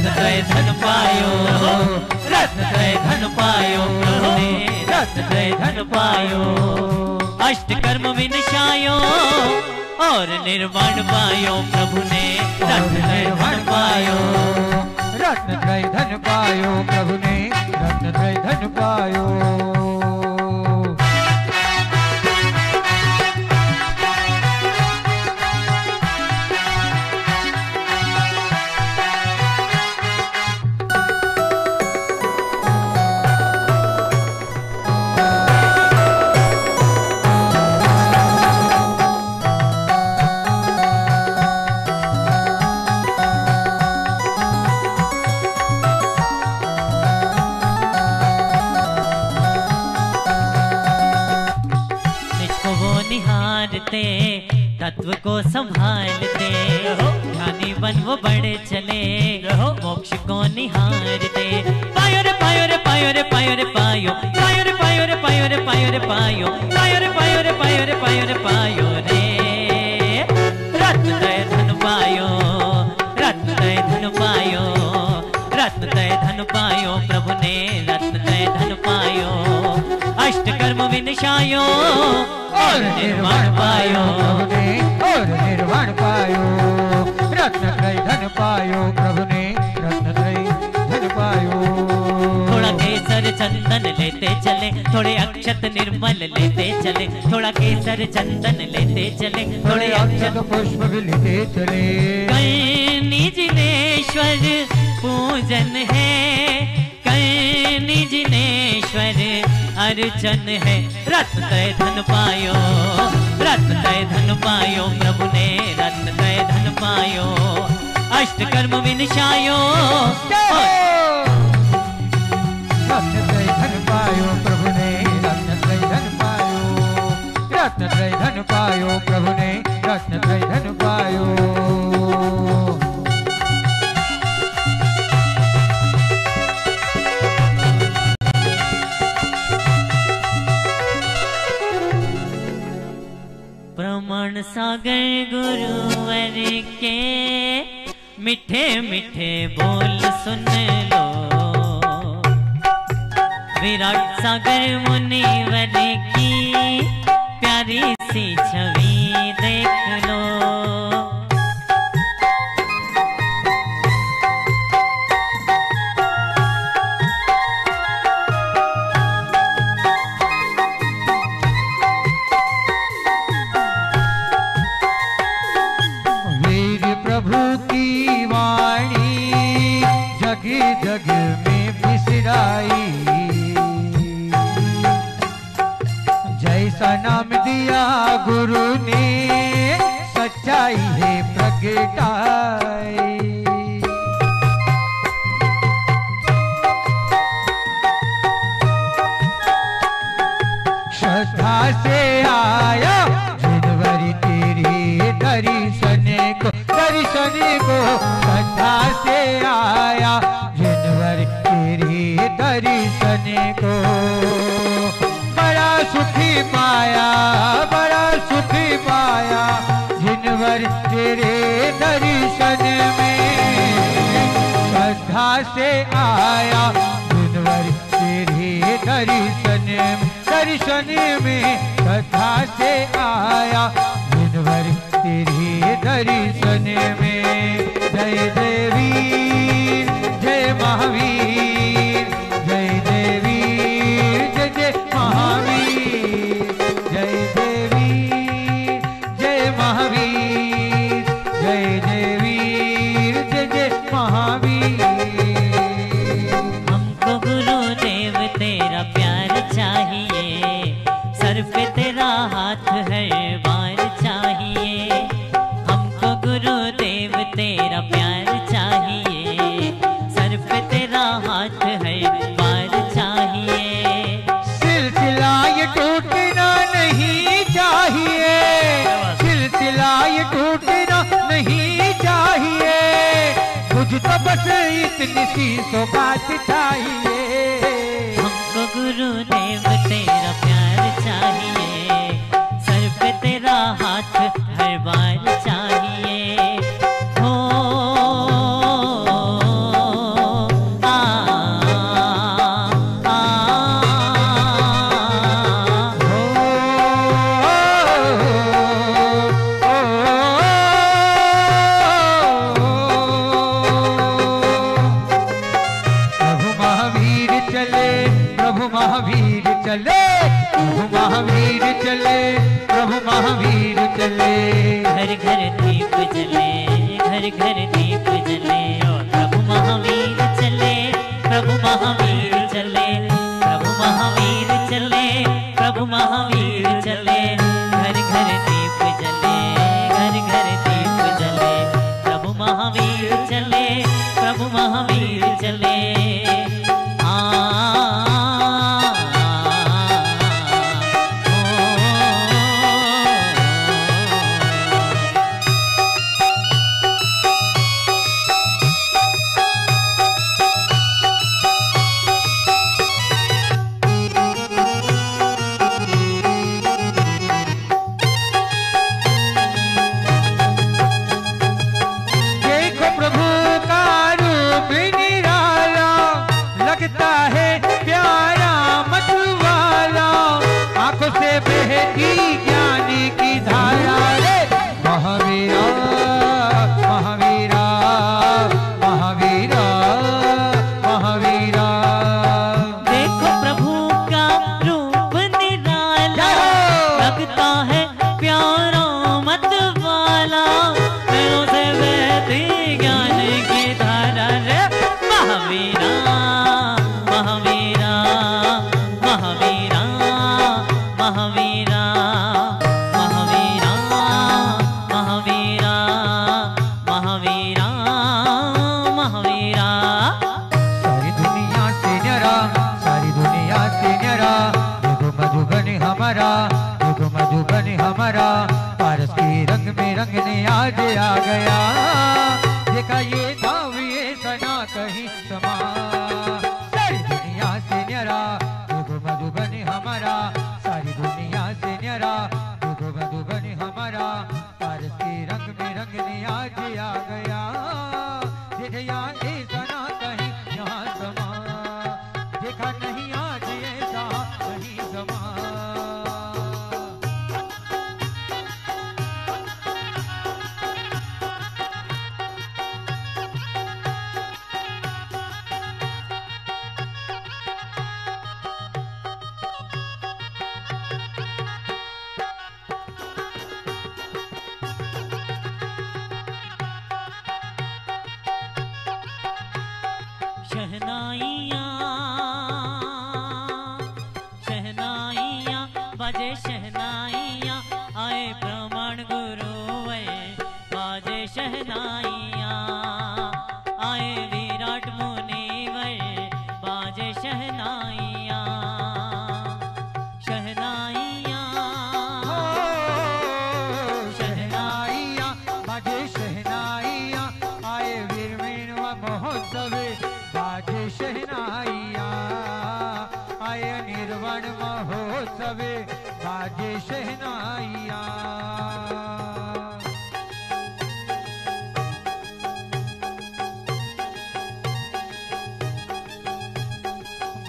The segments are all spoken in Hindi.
रत्नत्रय धन पायो, रत्नत्रय धन पायो प्रभु ने रत्नत्रय धन पायो। अष्ट कर्म विनाशायो और निर्वाण पायो प्रभु ने रत्नत्रय धन पायो, रत्नत्रय धन पायो प्रभु ने रत्नत्रय धन पायो। तत्व को संभालते ध्यानी बन वो बड़े चले मोक्ष को निहारते। पायो रे पायो रे पायो रे पायो रे पायो, पायो रे पायो रे पायो रे पायो रे पायो, पायो रे पायो रे पायो रे पायो रे पायो रे। रत्नत्रय धन पायो, रत्नत्रय धन पायो, रत्नत्रय धन पायो प्रभु ने रत्नत्रय धन पायो। अष्ट कर्म विनाशायो और निर्वाण पायो, और निर्वाण पायो। रत्नत्रय धन पायो प्रभु ने रत्नत्रय धन पायो। थोड़ा केसर चंदन लेते चले, थोड़े अक्षत निर्मल लेते चले, थोड़ा केसर चंदन लेते चले, थोड़े अक्षत पुष्प भी लेते चले। कहीं जिनेश्वर पूजन है, कहीं जिनेश्वर अर्चन है। रत्नत्रय धन पायो, रत्नत्रय धन पायो प्रभु ने रत्नत्रय धन पायो। अष्ट कर्म विनाशायो रत्नत्रय धन पायो प्रभु ने रत्नत्रय धन पायो, रत्नत्रय धन पायो प्रभु ने रत्नत्रय धन पायो। प्रमाण सागर गुरुवर के मीठे मीठे बोल सुन लो, विराट सागर मुनिवर की प्यारी सी छवि देख लो। जग में बिसराई, जैसा नाम दिया गुरु ने सच्चाई है प्रगटाई। श्रद्धा से आया जनवरी तेरे दर्शन को, दर्शन को श्रद्धा से आया तेरे दर्शन को। बड़ा सुखी पाया, बड़ा सुखी पाया जिनवर तेरे दर्शन में। श्रद्धा से आया जिनवर तेरे दर्शन में, दर्शन में श्रद्धा से आया जिनवर तेरे दर्शन में। जय देवी जय महावीर, जय देवी जय जय महावीर, जय देवी जय महावीर, जय देवी जय जय महावीर। हमको गुरुदेव तेरा प्यार चाहिए, सर पे तेरा हाथ हर बार चाहिए। हमको गुरुदेव तेरा प्यार चाहिए, सर पे तेरा हाथ हर बार चाहिए। सिलसिला ये टूटना नहीं चाहिए, सिलसिला ये टूटना नहीं चाहिए। मुझ तो बस इतनी सी सौगात चाहिए। हमको गुरुदेव तेरा प्यार चाहिए, सर पे तेरा हाथ हर बार चाहिए। हो महावीर चले, प्रभु महावीर चले। घर घर दीप जले, घर घर दीप जले, प्रभु महावीर चले, प्रभु महावीर चले, प्रभु महावीर चले, प्रभु महावीर चले। घर घर दीप जले, घर घर दीप जले, प्रभु महावीर चले, प्रभु महावीर चले। पारस के रंग में रंगने आज आ गया। देखा ये दाव ये सना कहीं समा, सारी दुनिया से न्यारा देखो मधुबन हमारा, सारी दुनिया से न्यारा देखो मधुबन हमारा। पारस के रंग में रंगने आज आ गया। देखा ये सना कहीं यहाँ समा, देखा नहीं आज ऐसा कहीं समा। शहनाइयाँ शहनाइयाँ बाजे शहनाइयाँ, आए प्रमाण गुरुवर बाजे शहनाइयाँ, आए विराट मुनिवर बाजे शहनाइयाँ। शहनाइयाँ शहनाइयाँ बाजे शहनाइयाँ, आए वीर मीनवा महोत्सव बाजे शहनाइयाँ, आए निर्वाण महोत्सव बाजे शहनाइयाँ।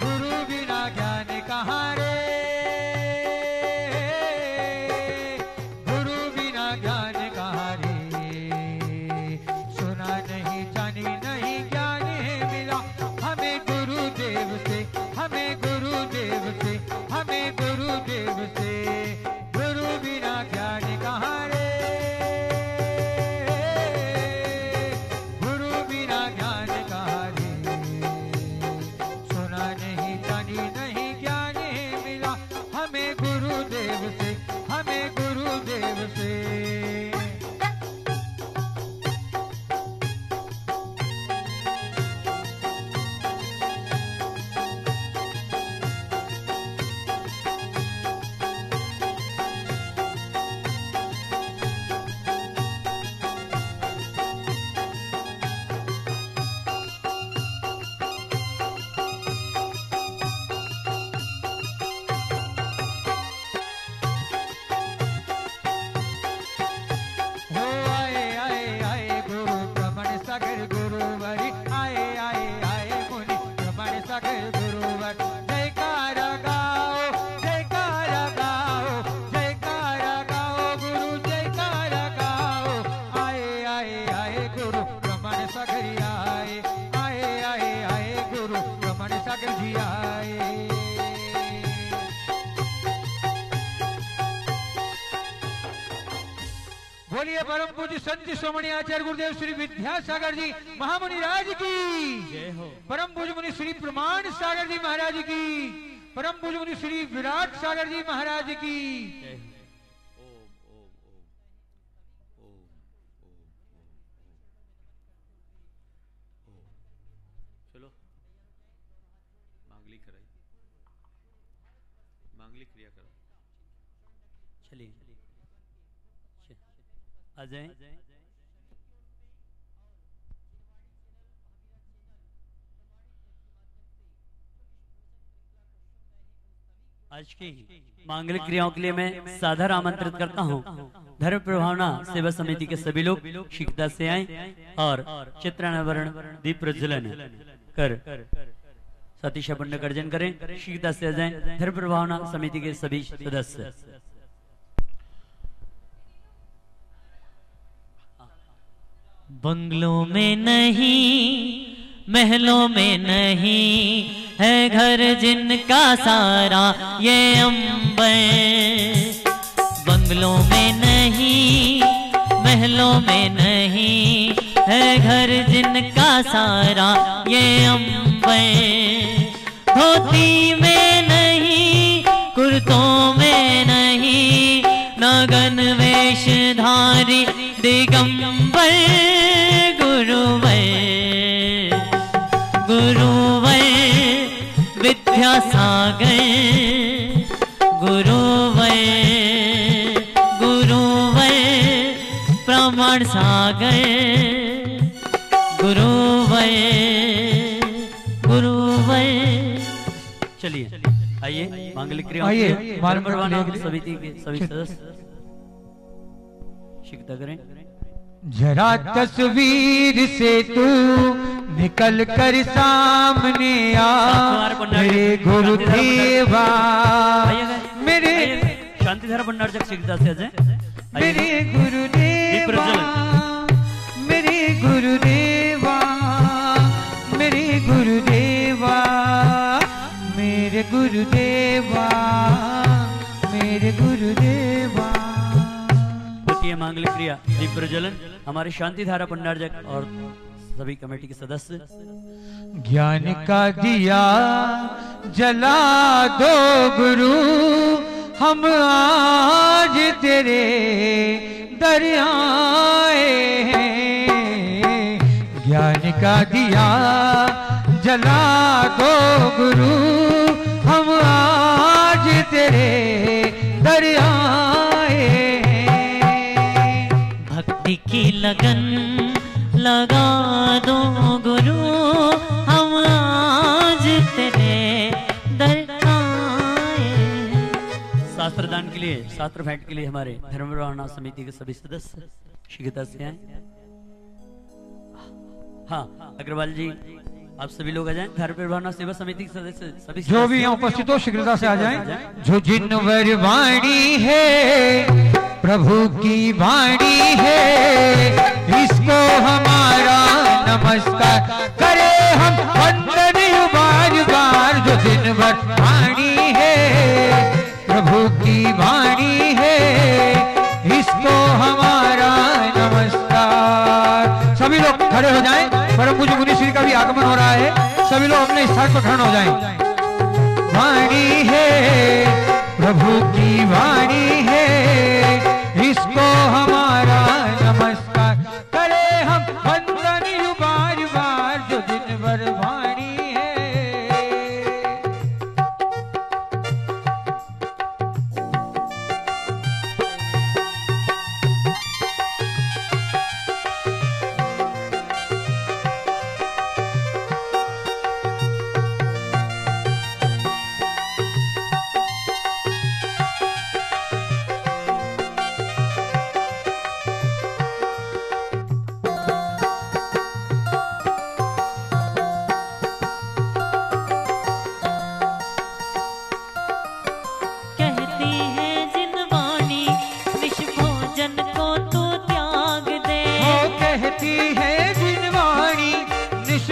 गुरु बिना ज्ञान कहाँ रे, गुरु बिना ज्ञान कहाँ रे। सुना नहीं जानी नहीं ज्ञान है मिला हमें गुरुदेव से, हमें गुरुदेव से, हमें गुरुदेव से। गुरु बिना ज्ञान बोलिए परम पूज्य संत शिरोमणि आचार्य गुरुदेव श्री विद्यासागर जी महामुनि राज की जय हो। परम पूज्य मुनि श्री प्रमाण सागर जी महाराज की, परम पूज्य मुनि श्री विराट सागर जी महाराज की। चलो मांगलिक कराई, मांगलिक क्रिया करो। चलिए आ जाए। आज की मांगलिक क्रियाओं के लिए मैं सादर आमंत्रित करता हूं धर्म प्रभावना सेवा समिति के सभी लोग शीघ्रता से आए और चित्रानावरण दीप प्रज्वलन कर सतीशा पुण्य अर्जन करें। शीघ्रता से आ जाए धर्म प्रभावना समिति के सभी सदस्य। बंगलों में नहीं, महलों में नहीं है घर जिनका सारा ये अंबर। बंगलों में नहीं, महलों में नहीं है घर जिनका सारा ये अंबर। धोती में नहीं, कुर्तों में नहीं, नगन वेशधारी दिगंबर गुरुवर, गुरुवर विद्यासागर, गुरुवर, गुरुवर प्रमाण सागर, गुरुवर, गुरुवर। चलिए आइए मांगलिक क्रिया समिति के सभी सदस्य शीघ्रता करें। जरा तस्वीर से तू निकल कर सामने आ मेरे गुरुदेवा, मेरे शांतिधारा भंडार जग शीघ्रता से आ जाए। मेरे गुरुदेवा, मेरे गुरुदेवा, मेरे गुरुदेवा, मेरे गुरुदेवा, मेरे गुरुदेवा। मांगलिक क्रिया दीप प्रज्वलन हमारे शांतिधारा भंडार जग और सभी कमेटी के सदस्य। ज्ञान का दिया जला दो गुरु, हम आज तेरे दर आए हैं। ज्ञान का दिया जला दो गुरु, हम आज तेरे दर आए हैं। भक्ति की लगन लगा दो गुरु, हम आज तेरे दर आए हैं। शास्त्र दान के लिए, शास्त्र भेंट के लिए हमारे धर्म प्रभावना समिति के सभी सदस्य शीघ्रता से आए। हाँ अग्रवाल जी आप सभी लोग आ जाएं। धर्म प्रभावना सेवा समिति के सदस्य सभी जो भी यहाँ उपस्थित हो शीघ्रता से आ जाएं। जो जिनवर वाणी है प्रभु की वाणी है, इसको हमारा नमस्कार करे हम वंदन बार बार। जो जिनवर वाणी है प्रभु की वाणी है, इसको हमारा नमस्कार। सभी लोग खड़े हो जाएं। परम पूज्य मुनि श्री का भी आगमन हो रहा है, सभी लोग अपने स्थान पर खड़े हो जाएं। वाणी है प्रभु की वाणी है, इसको हमारा नमस्कार करे हम वंदन बार बार। जो दिन भर वाणी है।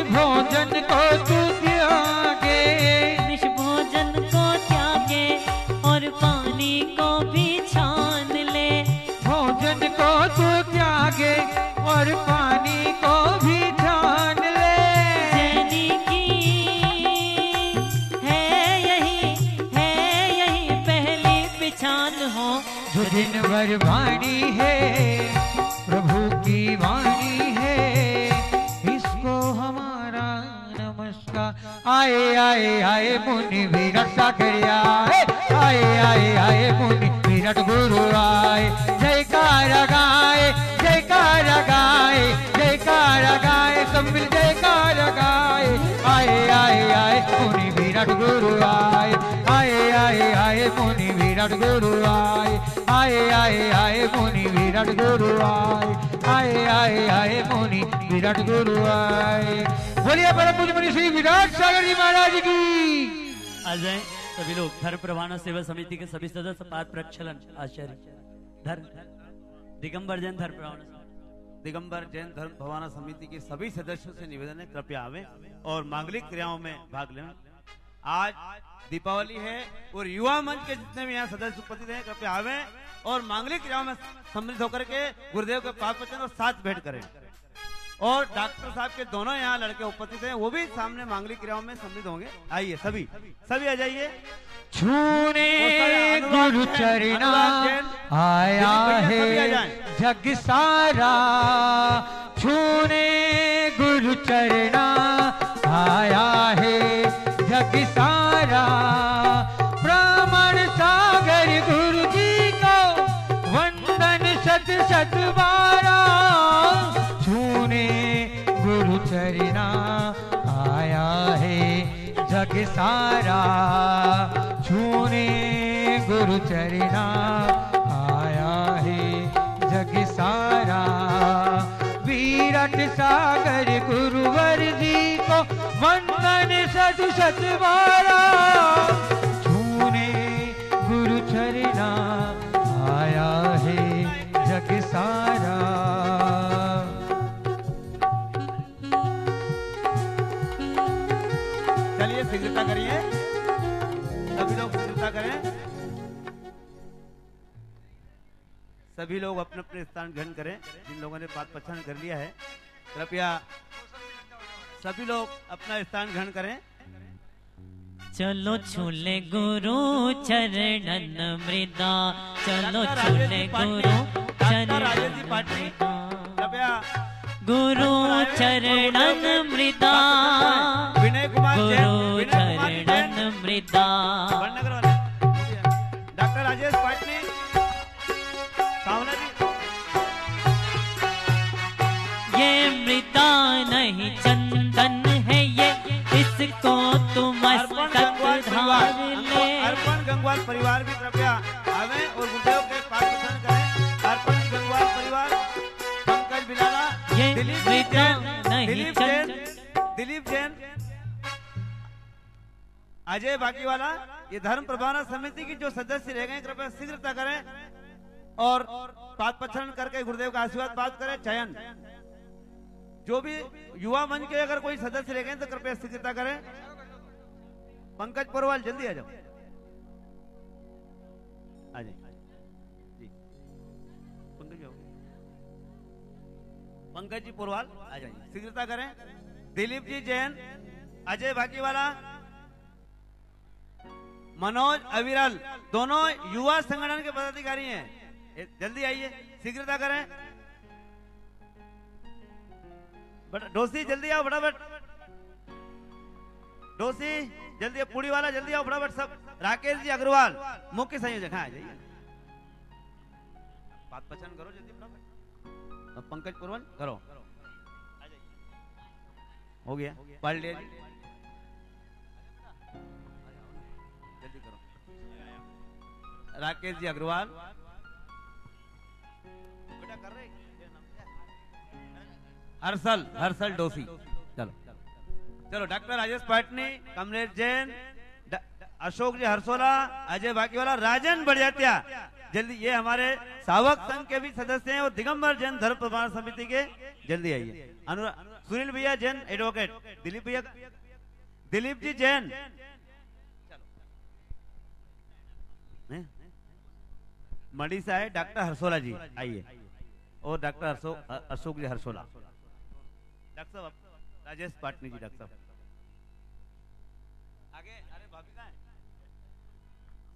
भोजन को तू त्यागे, निश भोजन को त्यागे और पानी को भी छान ले। भोजन को तू दिन भर वाणी है, प्रभु की वाणी है, इसको हमारा नमस्कार। आए आए आए मुनि विराट सागर आए, आए आए आए मुनि विराट गुरु आए। जयकार गाए, जयकार गाए, जयकार गाए, सब मिल जयकार गाए। आए आए आए मुनि विराट गुरु आए, आए आए आए मुनि विराट गुरु आए, आए आए आए मुनि विराट गुरु आए, आए आए आए मुनि विराट गुरु आए। बोलिए परम पूज्य मुनि श्री विराट सागर जी महाराज की। आ जाए सभी लोग। धर्म प्रवाहना सेवा समिति के सभी सदस्य पाद प्रक्षालन आचार्य धर्म दिगंबर जैन धर्म प्रवाहना दिगंबर जैन धर्म भवाना समिति के सभी सदस्यों से निवेदन है कृपया आवे और मांगलिक क्रियाओं में भाग लें। आज दीपावली है और युवा मंच के जितने भी यहाँ सदस्य उपस्थित हैं कृपया आवे और मांगलिक क्रियाओं में सम्मिलित होकर के गुरुदेव के पाद वचन और साथ भेंट करें। और डॉक्टर साहब के दोनों यहाँ लड़के उपस्थित हैं, वो भी सामने मांगलिक क्रियाओं में सम्मिलित होंगे। आइए सभी सभी आ जाइए। छूने गुरु चरणा आया है जग सारा, छूने गुरु चरणा आया है जग सारा। ब्राह्मण सागर गुरु जी को वंदन शत शत बारा, छूने गुरु चरणा आया है जग सारा, छूने गुरु चरणा आया है जग सारा। विराट सागर गुरुवर जी को वंदन शत शत बारा, छूने गुरु चरणा आया है जग सारा। चलिए शीघ्रता करिए, सभी लोग शीघ्रता करें। सभी लोग अपने अपने स्थान ग्रहण करें। जिन लोगों ने पाद प्रक्षालन कर लिया है कृपया सभी लोग अपना स्थान ग्रहण करें। चलो छूले गुरु चरणन मृदा, चलो छूले गुरु चरणन मृदा, कृपया गुरु चरणन मृदा, विनय कुमार गुरु चरणन मृदा। डॉक्टर राजेश पाटनी सावना जी। ये मृदा नहीं चंदन है ये, इसको तुम मस्तक धार ले। अर्पण गंगवार परिवार भी कृपया आवे और गुरुदेव के पाद प्रक्षालन करें। अर्पण गंगवार परिवार, पंकज बिलाला, ये दिलीप मृदा जैन, नहीं दिलीप जैन, अजय बाकीवाला, ये धर्म प्रवाहना समिति की जो सदस्य रह गए कृपया शीघ्रता करें और पाद प्रक्षालन करके गुरुदेव का आशीर्वाद प्राप्त करें। चयन जो भी युवा मंच के अगर कोई सदस्य रह गए तो कृपया शीघ्रता करें। पंकज पोरवाल जल्दी आ जाओ, आ जाइए जी। पंकज जी पोरवाल आ जाइए, शीघ्रता करें। दिलीप जी जैन, अजय भाकीवाला, मनोज अविरल, दोनों युवा संगठन के पदाधिकारी हैं। जल्दी आइए, शीघ्रता करें। डोसी जल्दी आओ फटाफट, डोसी जल्दी, पूरी वाला जल्दी आओ फटाफट सब। राकेश जी अग्रवाल मुख्य संयोजक, हाँ आ जाइए, बात पसंद करो जल्दी फटाफट। पंकज पुरवाल करो, आ जाइए, हो गया। पांडे जी जल्दी करो। राकेश जी अग्रवाल बेटा कर रहे। हर्षल डोसी, चलो चलो। डॉक्टर राजेश पाटनी, कमलेश जैन, अशोक जी हरसोला, अजय भाकीवाला, राजन बढ़ियातिया, जल्दी। ये हमारे सावक संघ के भी सदस्य हैं और दिगंबर जैन धर्म प्रवाहना समिति के, जल्दी आइए। सुनील भैया जैन एडवोकेट, दिलीप भैया, दिलीप जी जैन, मड़ी से आए डॉक्टर हरसोला जी आइए, और डॉक्टर अशोक जी हरसोला। डॉक्टर साहब राजेश पाटनी जी, डॉक्टर साहब आगे। अरे भाभी कहाँ है?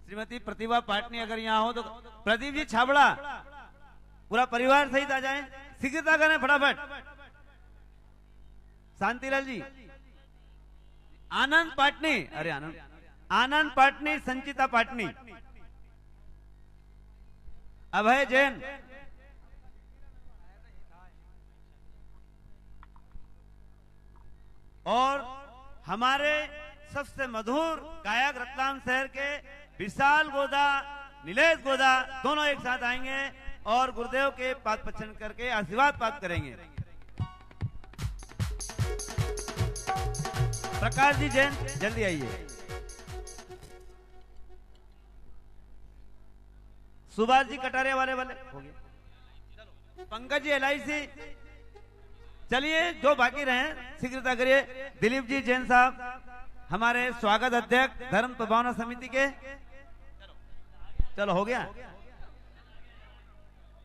श्रीमती प्रतिभा पाटनी अगर यहाँ हो तो प्रदीप जी छाबड़ा पूरा परिवार सहित आ जाएं। शीघ्रता करें फटाफट। शांतिलाल जी, आनंद पाटनी, अरे आनंद पाटनी, संचिता पाटनी, अभय जैन, और हमारे सबसे मधुर गायक रतलाम शहर के विशाल गोदा, नीलेश गोदा, दोनों एक साथ आएंगे और गुरुदेव के पाद पचन करके आशीर्वाद प्राप्त करेंगे। प्रकाश जी जैन जल्दी आइए। सुभाष जी कटारे वाले हो गए। पंकज जी LIC, चलिए जो बाकी रहे शीघ्रता करिए। दिलीप जी जैन साहब हमारे स्वागत अध्यक्ष धर्म प्रभावना समिति के, चलो हो गया।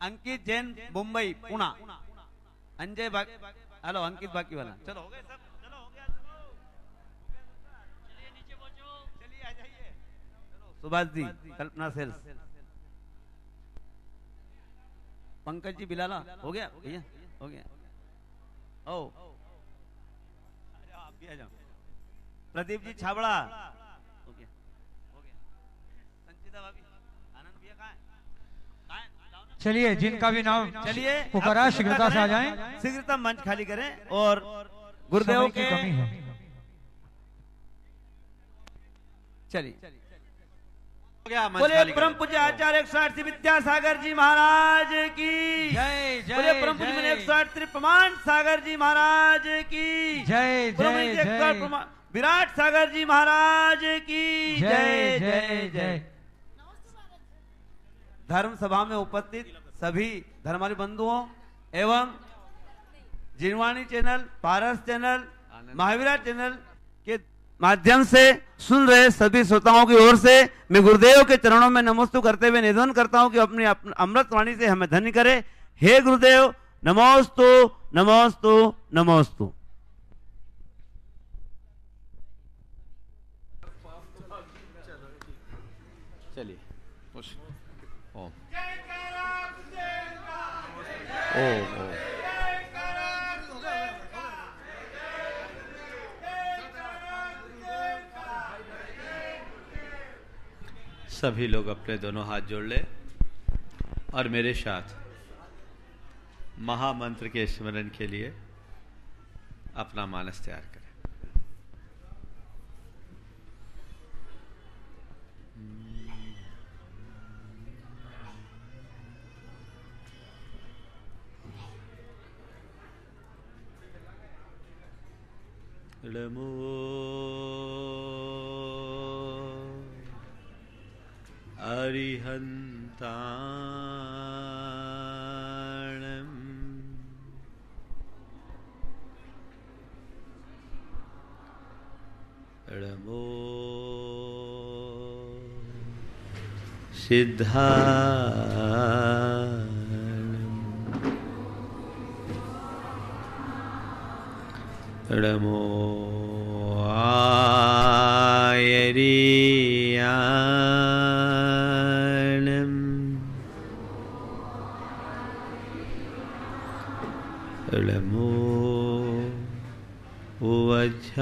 अंकित जैन मुंबई पुणे, अंजय हेलो अंकित बाकी वाला, चलो हो गए सब, चलो हो गया, चलिए नीचे पहुंचो, चलिए आ जाइए। सुभाष जी, कल्पना सेल्स, पंकज जी बिलाला, हो गया भैया, हो गया। ओ आप भी आ जाओ। प्रदीप जी छाबड़ा, हो गया, हो गया। संचिता भाभी, आनंद भैया कहाँ है? चलिए जिनका भी नाम चलिए पुकारा शीघ्रता से आ जाएं। शीघ्रता मंच खाली करें और गुरुदेव समय की के कमी है। चलिए बोले परम पूज्य आचार्य 108 श्री विद्यासागर जी महाराज की जय बोले जय परम पूज्य जय 108 श्री प्रमाण सागर जी महाराज की जय जय जय विराट सागर जी महाराज की जय जय जय। धर्म सभा में उपस्थित सभी धर्मारी बंधुओं एवं जिनवाणी चैनल, पारस चैनल, महावीरा चैनल के माध्यम से सुन रहे सभी श्रोताओं की ओर से मैं गुरुदेव के चरणों में नमोस्तु करते हुए निवेदन करता हूं कि अपनी अमृत वाणी से हमें धन्य करे। हे गुरुदेव, नमोस्तु नमोस्तु नमोस्तु। चलिए ओम ओम। सभी लोग अपने दोनों हाथ जोड़ ले और मेरे साथ महामंत्र के स्मरण के लिए अपना मानस तैयार करें। नमो अरिहन्ताणं नमो सिद्धाणं नमो आयरियाणं नमो वज्रायाणं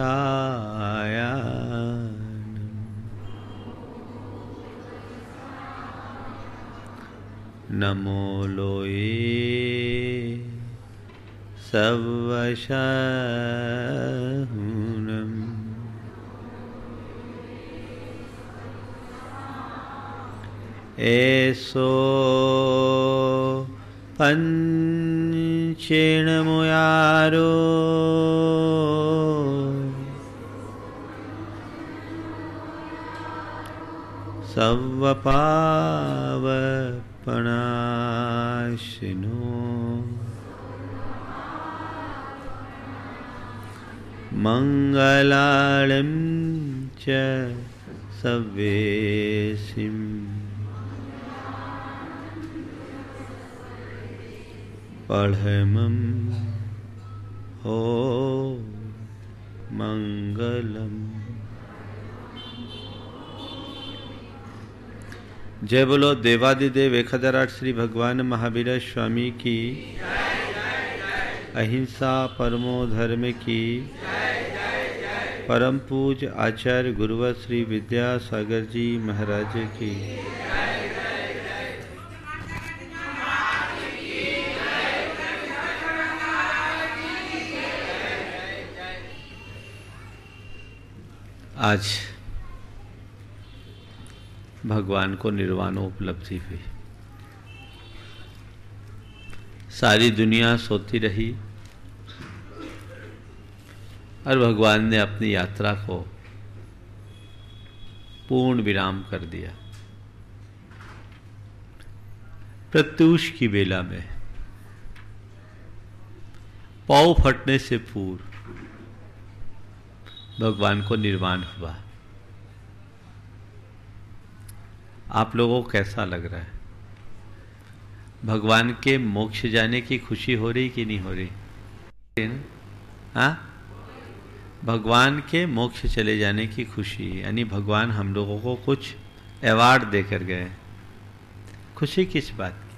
नमो लोये सवशहुनम् एसो पंचेणमुयारो सवपावपनाशिनो मंगलालं च सवेसिम् पढ़मं हो मंगलम जय बोलो देवादिदेव 1008 श्री भगवान महावीर स्वामी की, अहिंसा परमो धर्म की, परम पूज आचार्य गुरुवर श्री विद्यासागर जी महाराज की। आज भगवान को निर्वाण उपलब्धि हुई। सारी दुनिया सोती रही और भगवान ने अपनी यात्रा को पूर्ण विराम कर दिया। प्रत्यूष की बेला में पाँव फटने से पूर्व भगवान को निर्वाण हुआ। आप लोगों को कैसा लग रहा है? भगवान के मोक्ष जाने की खुशी हो रही कि नहीं हो रही? हाँ, भगवान के मोक्ष चले जाने की खुशी, यानी भगवान हम लोगों को कुछ अवार्ड देकर गए। खुशी किस बात की?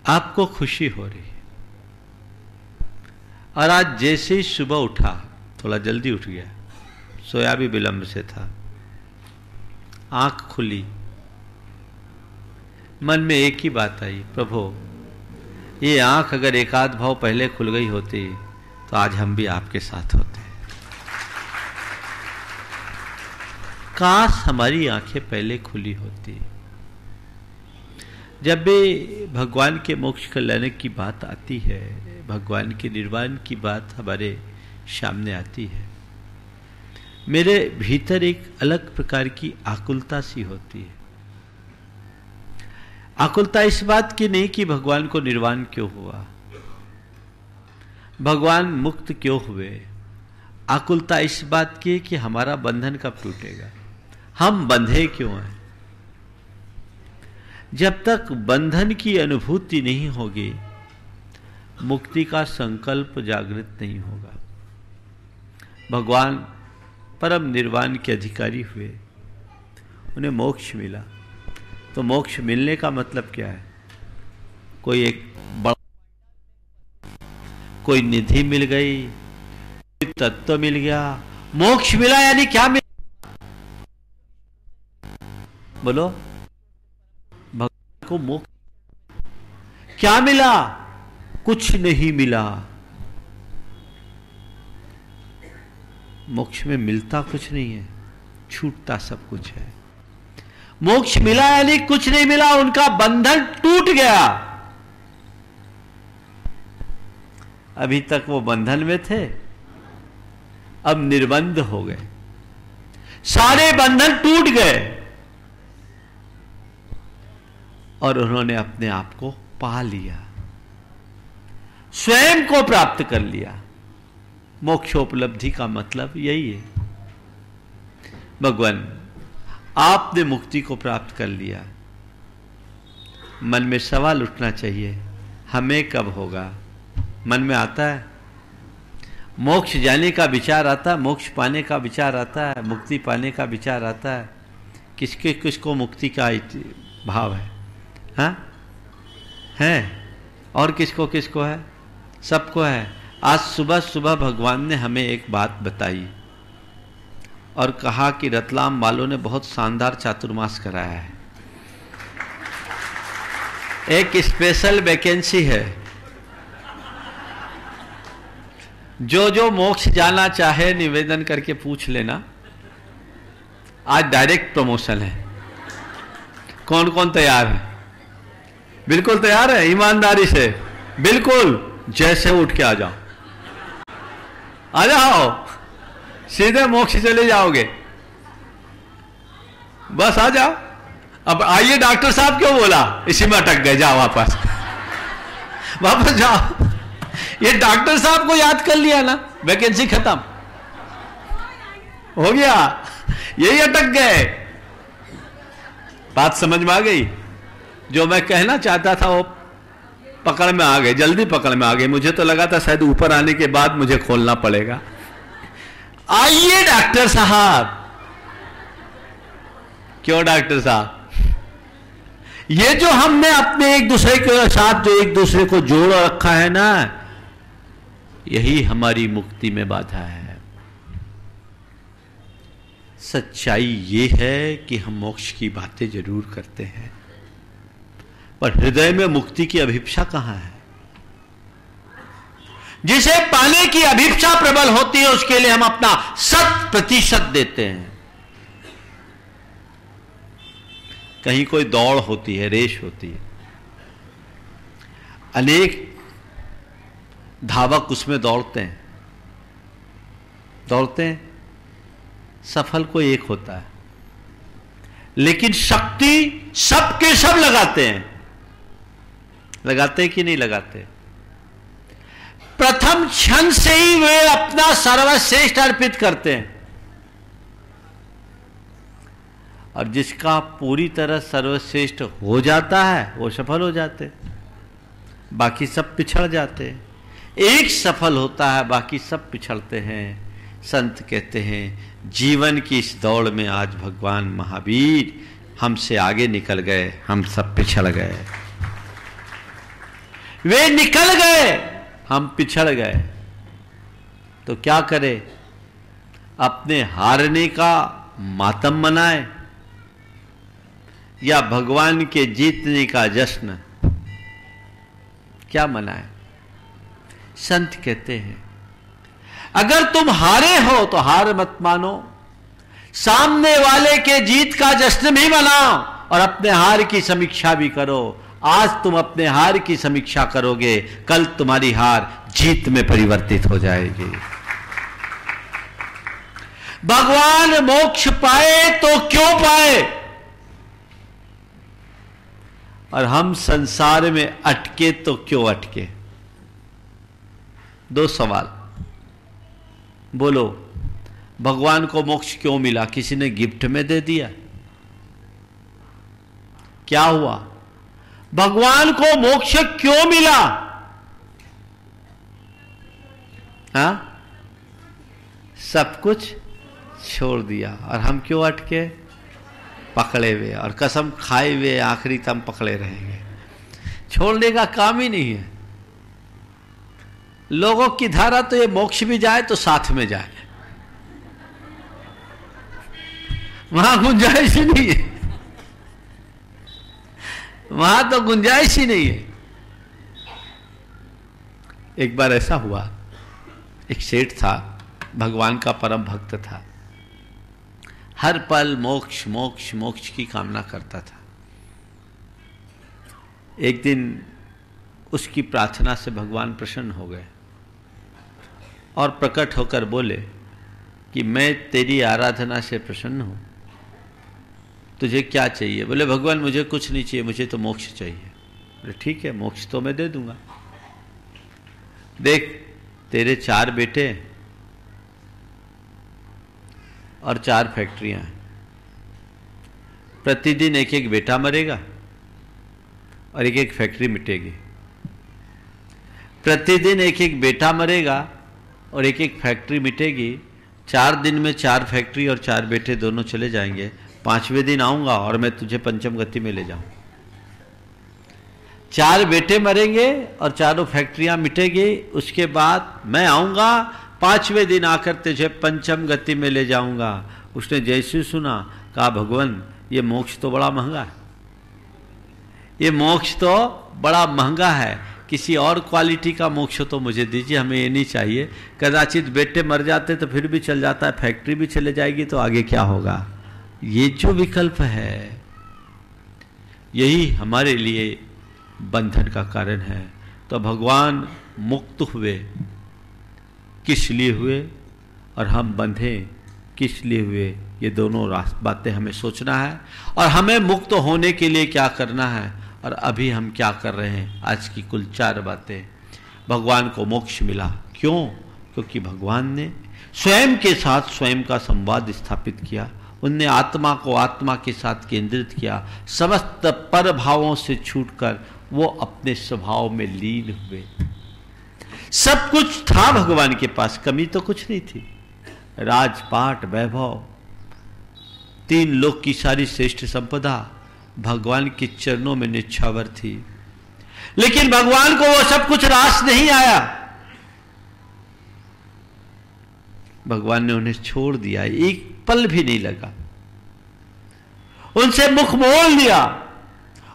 आपको खुशी हो रही है। और आज जैसे ही सुबह उठा, थोड़ा जल्दी उठ गया, सोया भी विलंब से था, आंख खुली, मन में एक ही बात आई, प्रभु ये आंख अगर एकाध भाव पहले खुल गई होती तो आज हम भी आपके साथ होते। काश हमारी आंखें पहले खुली होती। जब भी भगवान के मोक्ष कल्याण की बात आती है, भगवान के निर्वाण की बात हमारे सामने आती है, मेरे भीतर एक अलग प्रकार की आकुलता सी होती है। आकुलता इस बात की नहीं कि भगवान को निर्वाण क्यों हुआ, भगवान मुक्त क्यों हुए। आकुलता इस बात की कि हमारा बंधन कब टूटेगा, हम बंधे क्यों हैं। जब तक बंधन की अनुभूति नहीं होगी, मुक्ति का संकल्प जागृत नहीं होगा। भगवान परम निर्वाण के अधिकारी हुए, उन्हें मोक्ष मिला। तो मोक्ष मिलने का मतलब क्या है? कोई एक बड़ा, कोई निधि मिल गई, कोई तत्व मिल गया। मोक्ष मिला यानी क्या मिला? बोलो, भगवान को मोक्ष क्या मिला? कुछ नहीं मिला। मोक्ष में मिलता कुछ नहीं है, छूटता सब कुछ है। मोक्ष मिला यानी कुछ नहीं मिला, उनका बंधन टूट गया। अभी तक वो बंधन में थे, अब निर्बंध हो गए, सारे बंधन टूट गए और उन्होंने अपने आप को पा लिया, स्वयं को प्राप्त कर लिया। मोक्षोपलब्धि का मतलब यही है। भगवान, आपने मुक्ति को प्राप्त कर लिया। मन में सवाल उठना चाहिए, हमें कब होगा? मन में आता है, मोक्ष जाने का विचार आता है, मोक्ष पाने का विचार आता है, मुक्ति पाने का विचार आता है। किसके किसको मुक्ति का भाव है? हाँ है, और किसको किसको है? सबको है। आज सुबह सुबह भगवान ने हमें एक बात बताई और कहा कि रतलाम वालों ने बहुत शानदार चातुर्मास कराया है, एक स्पेशल वैकेंसी है। जो जो मोक्ष जाना चाहे निवेदन करके पूछ लेना, आज डायरेक्ट प्रमोशन है। कौन कौन तैयार है? बिल्कुल तैयार है, ईमानदारी से, बिल्कुल जैसे उठ के आ जाओ, आ जाओ, सीधे मोक्ष चले जाओगे, बस आ जाओ। अब आइए, डॉक्टर साहब क्यों बोला, इसी में अटक गए, जाओ वापस, वापस जाओ। ये डॉक्टर साहब को याद कर लिया ना, वैकेंसी खत्म हो गया, यही अटक गए। बात समझ में आ गई? जो मैं कहना चाहता था वो पकड़ में आ गए, जल्दी पकड़ में आ गए। मुझे तो लगा था शायद ऊपर आने के बाद मुझे खोलना पड़ेगा। आइए डॉक्टर साहब, क्यों डॉक्टर साहब? ये जो हमने अपने एक दूसरे के साथ जो एक दूसरे को जोड़ रखा है ना, यही हमारी मुक्ति में बाधा है। सच्चाई ये है कि हम मोक्ष की बातें जरूर करते हैं, पर हृदय में मुक्ति की अभिप्सा कहां है? जिसे पाने की अभिप्सा प्रबल होती है उसके लिए हम अपना 100% देते हैं। कहीं कोई दौड़ होती है, रेस होती है, अनेक धावक उसमें दौड़ते हैं, सफल कोई एक होता है, लेकिन शक्ति सबके सब लगाते हैं कि नहीं लगाते? प्रथम क्षण से ही वे अपना सर्वश्रेष्ठ अर्पित करते हैं, और जिसका पूरी तरह सर्वश्रेष्ठ हो जाता है वो सफल हो जाते, बाकी सब पिछड़ जाते। एक सफल होता है, बाकी सब पिछड़ते हैं। संत कहते हैं जीवन की इस दौड़ में आज भगवान महावीर हमसे आगे निकल गए, हम सब पिछड़ गए। वे निकल गए, हम पिछड़ गए। तो क्या करें? अपने हारने का मातम मनाए या भगवान के जीतने का जश्न क्या मनाए? संत कहते हैं अगर तुम हारे हो तो हार मत मानो, सामने वाले के जीत का जश्न भी मनाओ और अपने हार की समीक्षा भी करो। आज तुम अपने हार की समीक्षा करोगे, कल तुम्हारी हार जीत में परिवर्तित हो जाएगी। भगवान मोक्ष पाए तो क्यों पाए, और हम संसार में अटके तो क्यों अटके? दो सवाल बोलो। भगवान को मोक्ष क्यों मिला? किसी ने गिफ्ट में दे दिया? क्या हुआ? भगवान को मोक्ष क्यों मिला? हाँ, सब कुछ छोड़ दिया और हम क्यों अटके? पकड़े हुए, और कसम खाए हुए आखिरी तम पकड़े रहेंगे। छोड़ने का काम ही नहीं है। लोगों की धारा तो ये मोक्ष भी जाए तो साथ में जाए, वहां गुंजाइश ही नहीं है, वहां तो गुंजाइश ही नहीं है। एक बार ऐसा हुआ, एक सेठ था, भगवान का परम भक्त था, हर पल मोक्ष मोक्ष मोक्ष की कामना करता था। एक दिन उसकी प्रार्थना से भगवान प्रसन्न हो गए और प्रकट होकर बोले कि मैं तेरी आराधना से प्रसन्न हूं, तुझे क्या चाहिए? बोले भगवान मुझे कुछ नहीं चाहिए, मुझे तो मोक्ष चाहिए। बोले ठीक है, मोक्ष तो मैं दे दूंगा। देख तेरे 4 बेटे और 4 फैक्ट्रियां हैं, प्रतिदिन एक एक बेटा मरेगा और एक एक फैक्ट्री मिटेगी। प्रतिदिन एक एक बेटा मरेगा और एक एक फैक्ट्री मिटेगी। 4 दिन में 4 फैक्ट्री और 4 बेटे दोनों चले जाएंगे। 5वें दिन आऊंगा और मैं तुझे पंचम गति में ले जाऊं। 4 बेटे मरेंगे और चारों फैक्ट्रियां मिटेगी। उसके बाद मैं आऊंगा, 5वें दिन आकर तुझे पंचम गति में ले जाऊंगा। उसने जैसे सुना, कहा भगवान ये मोक्ष तो बड़ा महंगा है, ये मोक्ष तो बड़ा महंगा है, किसी और क्वालिटी का मोक्ष तो मुझे दीजिए, हमें ये नहीं चाहिए। कदाचित बेटे मर जाते तो फिर भी चल जाता है, फैक्ट्री भी चले जाएगी तो आगे क्या होगा? ये जो विकल्प है यही हमारे लिए बंधन का कारण है। तो भगवान मुक्त हुए किस लिए हुए और हम बंधे किस लिए हुए, ये दोनों बातें हमें सोचना है। और हमें मुक्त होने के लिए क्या करना है और अभी हम क्या कर रहे हैं। आज की कुल 4 बातें। भगवान को मोक्ष मिला, क्यों? क्योंकि भगवान ने स्वयं के साथ स्वयं का संवाद स्थापित किया। उनने आत्मा को आत्मा के साथ केंद्रित किया, समस्त पर भावों से छूटकर वो अपने स्वभाव में लीन हुए। सब कुछ था भगवान के पास, कमी तो कुछ नहीं थी। राजपाट वैभव तीन लोक की सारी श्रेष्ठ संपदा भगवान के चरणों में निछावर थी, लेकिन भगवान को वो सब कुछ रास नहीं आया। भगवान ने उन्हें छोड़ दिया, एक पल भी नहीं लगा, उनसे मुख मोड़ लिया,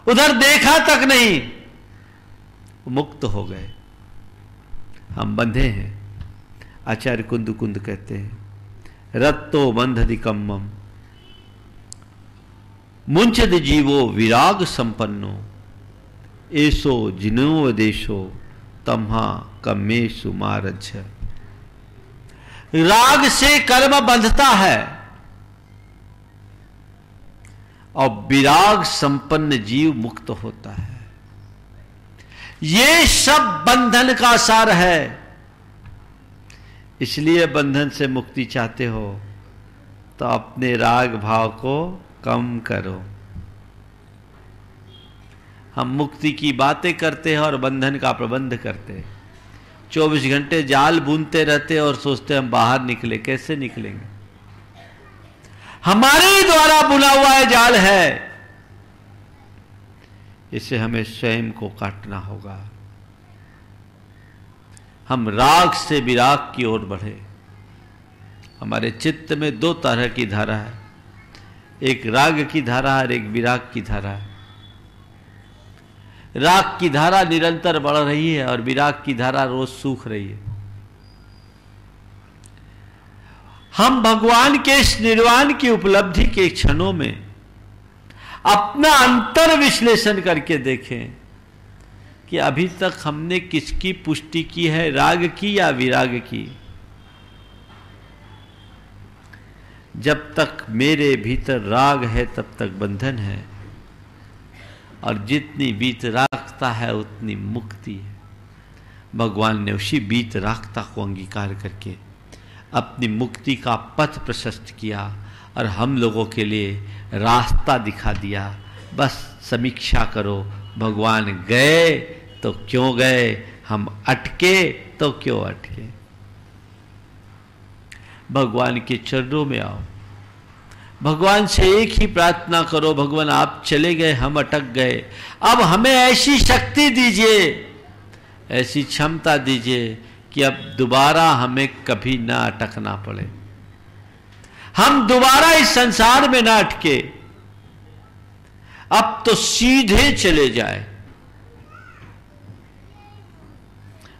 उधर देखा तक नहीं, मुक्त हो गए। हम बंधे हैं। आचार्य कुंद कुंद कहते हैं, रत्तो बंधधिकम्मम मुंचद जीवो विराग संपन्नो ऐसो जिनोवदेशो तम्हा कम्मेषु मारझ। राग से कर्म बंधता है और विराग संपन्न जीव मुक्त होता है। ये सब बंधन का सार है। इसलिए बंधन से मुक्ति चाहते हो तो अपने राग भाव को कम करो। हम मुक्ति की बातें करते हैं और बंधन का प्रबंध करते हैं। 24 घंटे जाल बुनते रहते हैं और सोचते हैं हम बाहर निकले। कैसे निकलेंगे? हमारे ही द्वारा बुना हुआ है जाल है, इसे हमें स्वयं को काटना होगा। हम राग से विराग की ओर बढ़े। हमारे चित्त में दो तरह की धारा है, एक राग की धारा और एक विराग की धारा है। राग की धारा निरंतर बढ़ रही है और विराग की धारा रोज सूख रही है। हम भगवान के इस निर्वाण की उपलब्धि के क्षणों में अपना अंतर विश्लेषण करके देखें कि अभी तक हमने किसकी पुष्टि की है, राग की या विराग की। जब तक मेरे भीतर राग है तब तक बंधन है, और जितनी वीतरागता है उतनी मुक्ति है। भगवान ने उसी वीतरागता को अंगीकार करके अपनी मुक्ति का पथ प्रशस्त किया और हम लोगों के लिए रास्ता दिखा दिया। बस समीक्षा करो, भगवान गए तो क्यों गए, हम अटके तो क्यों अटके। भगवान के चरणों में आओ, भगवान से एक ही प्रार्थना करो, भगवान आप चले गए, हम अटक गए, अब हमें ऐसी शक्ति दीजिए, ऐसी क्षमता दीजिए कि अब दोबारा हमें कभी ना अटकना पड़े, हम दोबारा इस संसार में ना अटके, अब तो सीधे चले जाए।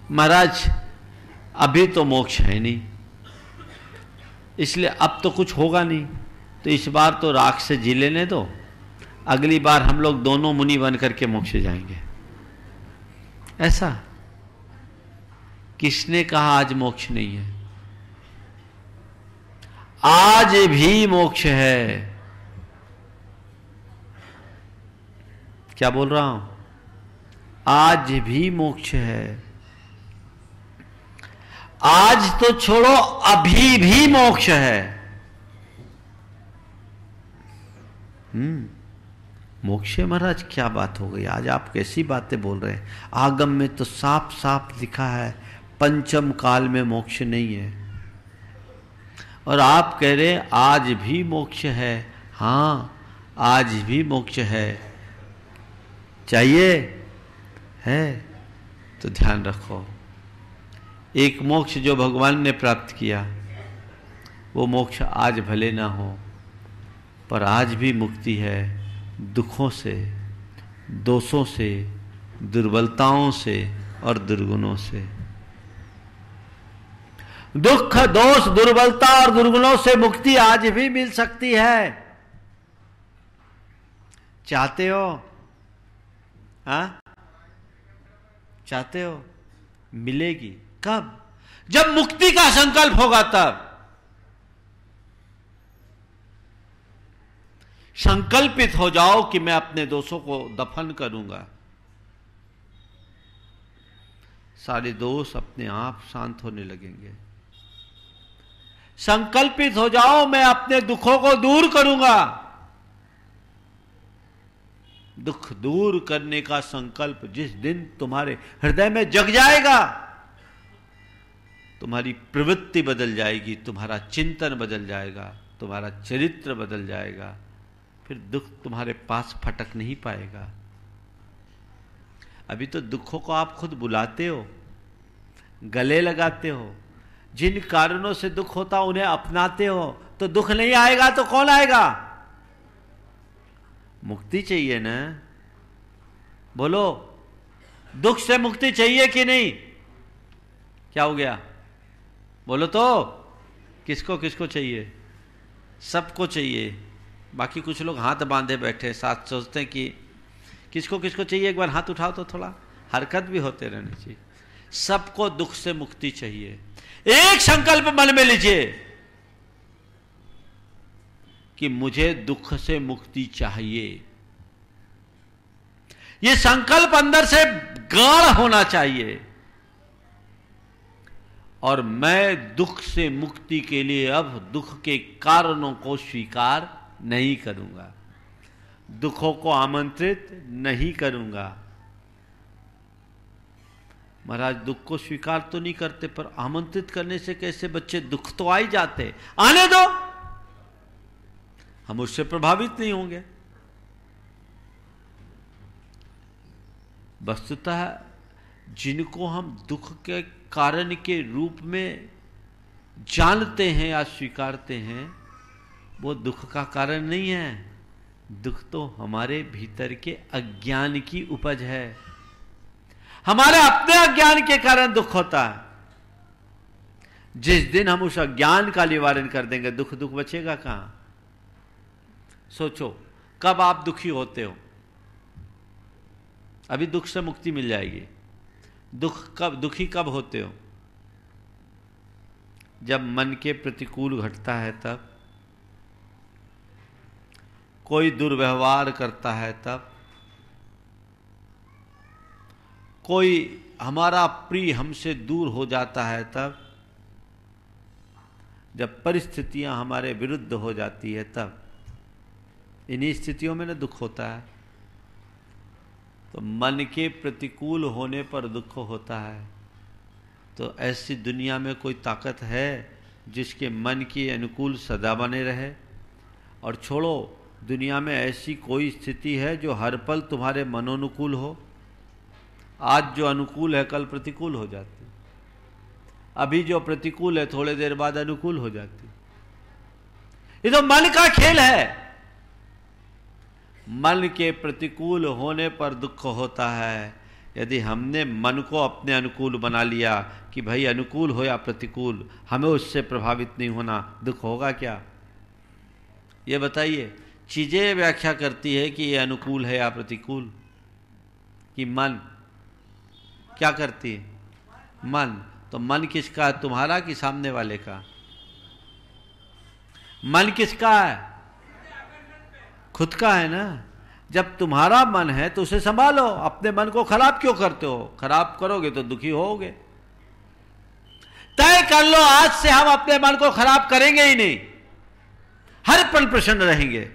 महाराज अभी तो मोक्ष है नहीं, इसलिए अब तो कुछ होगा नहीं, तो इस बार तो राख से जी लेने दो, अगली बार हम लोग दोनों मुनि बन करके मोक्ष जाएंगे। ऐसा किसने कहा आज मोक्ष नहीं है? आज भी मोक्ष है। क्या बोल रहा हूं? आज भी मोक्ष है। आज तो छोड़ो, अभी भी मोक्ष है। मोक्ष है महाराज, क्या बात हो गई? आज आप कैसी बातें बोल रहे हैं? आगम में तो साफ साफ लिखा है पंचम काल में मोक्ष नहीं है, और आप कह रहे हैं आज भी मोक्ष है। हाँ, आज भी मोक्ष है। चाहिए है तो ध्यान रखो, एक मोक्ष जो भगवान ने प्राप्त किया, वो मोक्ष आज भले ना हो, पर आज भी मुक्ति है दुखों से, दोषों से, दुर्बलताओं से और दुर्गुणों से। दुख, दोष, दुर्बलता और दुर्गुणों से मुक्ति आज भी मिल सकती है। चाहते हो? हाँ, चाहते हो? मिलेगी। कब? जब मुक्ति का संकल्प होगा तब। संकल्पित हो जाओ कि मैं अपने दोषों को दफन करूंगा, सारे दोष अपने आप शांत होने लगेंगे। संकल्पित हो जाओ मैं अपने दुखों को दूर करूंगा। दुख दूर करने का संकल्प जिस दिन तुम्हारे हृदय में जग जाएगा, तुम्हारी प्रवृत्ति बदल जाएगी, तुम्हारा चिंतन बदल जाएगा। तुम्हारा चरित्र बदल जाएगा, फिर दुख तुम्हारे पास फटक नहीं पाएगा। अभी तो दुखों को आप खुद बुलाते हो, गले लगाते हो, जिन कारणों से दुख होता उन्हें अपनाते हो, तो दुख नहीं आएगा तो कौन आएगा? मुक्ति चाहिए ना, बोलो, दुख से मुक्ति चाहिए कि नहीं? क्या हो गया, बोलो तो, किसको किसको चाहिए? सबको चाहिए। बाकी कुछ लोग हाथ बांधे बैठे साथ सोचते हैं कि किसको किसको चाहिए, एक बार हाथ उठाओ तो थोड़ा हरकत भी होते रहनी चाहिए। सबको दुख से मुक्ति चाहिए। एक संकल्प मन में लीजिए कि मुझे दुख से मुक्ति चाहिए। यह संकल्प अंदर से गाढ़ होना चाहिए और मैं दुख से मुक्ति के लिए अब दुख के कारणों को स्वीकार नहीं करूंगा, दुखों को आमंत्रित नहीं करूंगा। महाराज दुख को स्वीकार तो नहीं करते, पर आमंत्रित करने से कैसे बच्चे, दुख तो आ ही जाते, आने दो, हम उससे प्रभावित नहीं होंगे। वस्तुतः जिनको हम दुख के कारण के रूप में जानते हैं या स्वीकारते हैं, वो दुख का कारण नहीं है। दुख तो हमारे भीतर के अज्ञान की उपज है। हमारे अपने अज्ञान के कारण दुख होता है। जिस दिन हम उस अज्ञान का निवारण कर देंगे, दुख बचेगा कहां? सोचो, कब आप दुखी होते हो? अभी दुख से मुक्ति मिल जाएगी। दुखी कब होते हो? जब मन के प्रतिकूल घटता है, तब कोई दुर्व्यवहार करता है, तब कोई हमारा प्रिय हमसे दूर हो जाता है, तब जब परिस्थितियां हमारे विरुद्ध हो जाती है, तब इन्हीं स्थितियों में ना दुख होता है। तो मन के प्रतिकूल होने पर दुख होता है। तो ऐसी दुनिया में कोई ताकत है जिसके मन के अनुकूल सदा बने रहे? और छोड़ो, दुनिया में ऐसी कोई स्थिति है जो हर पल तुम्हारे मनोनुकूल हो? आज जो अनुकूल है कल प्रतिकूल हो जाती, अभी जो प्रतिकूल है थोड़े देर बाद अनुकूल हो जाती। ये तो मन का खेल है। मन के प्रतिकूल होने पर दुख होता है। यदि हमने मन को अपने अनुकूल बना लिया कि भाई अनुकूल हो या प्रतिकूल, हमें उससे प्रभावित नहीं होना, दुख होगा क्या? ये बताइए, चीजें व्याख्या करती है कि ये अनुकूल है या प्रतिकूल, कि मन क्या करती है? मन। तो मन किसका है, तुम्हारा कि सामने वाले का? मन किसका है? खुद का है ना। जब तुम्हारा मन है तो उसे संभालो। अपने मन को खराब क्यों करते हो? खराब करोगे तो दुखी होगे। तय कर लो, आज से हम अपने मन को खराब करेंगे ही नहीं, हर पल प्रसन्न रहेंगे।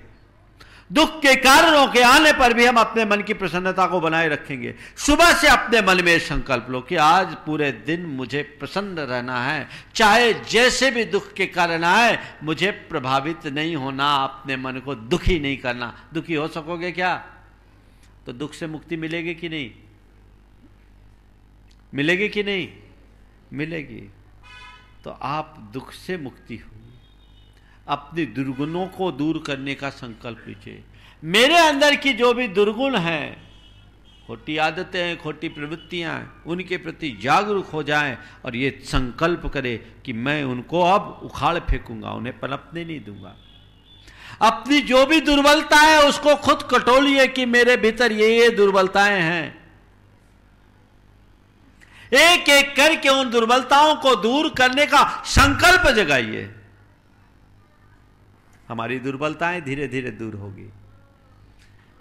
दुख के कारणों के आने पर भी हम अपने मन की प्रसन्नता को बनाए रखेंगे। सुबह से अपने मन में संकल्प लो कि आज पूरे दिन मुझे प्रसन्न रहना है, चाहे जैसे भी दुख के कारण आए मुझे प्रभावित नहीं होना, अपने मन को दुखी नहीं करना। दुखी हो सकोगे क्या? तो दुख से मुक्ति मिलेगी कि नहीं? मिलेगी कि नहीं? मिलेगी। तो आप दुख से मुक्ति हुई। अपनी दुर्गुणों को दूर करने का संकल्प लीजिए। मेरे अंदर की जो भी दुर्गुण हैं, खोटी आदतें हैं, खोटी प्रवृत्तियां हैं, उनके प्रति जागरूक हो जाएं और ये संकल्प करें कि मैं उनको अब उखाड़ फेंकूंगा, उन्हें पनपने नहीं दूंगा। अपनी जो भी दुर्बलता है उसको खुद कटोलिए कि मेरे भीतर ये दुर्बलताएं हैं। एक एक करके उन दुर्बलताओं को दूर करने का संकल्प जगाइए। हमारी दुर्बलताएं धीरे धीरे दूर होगी।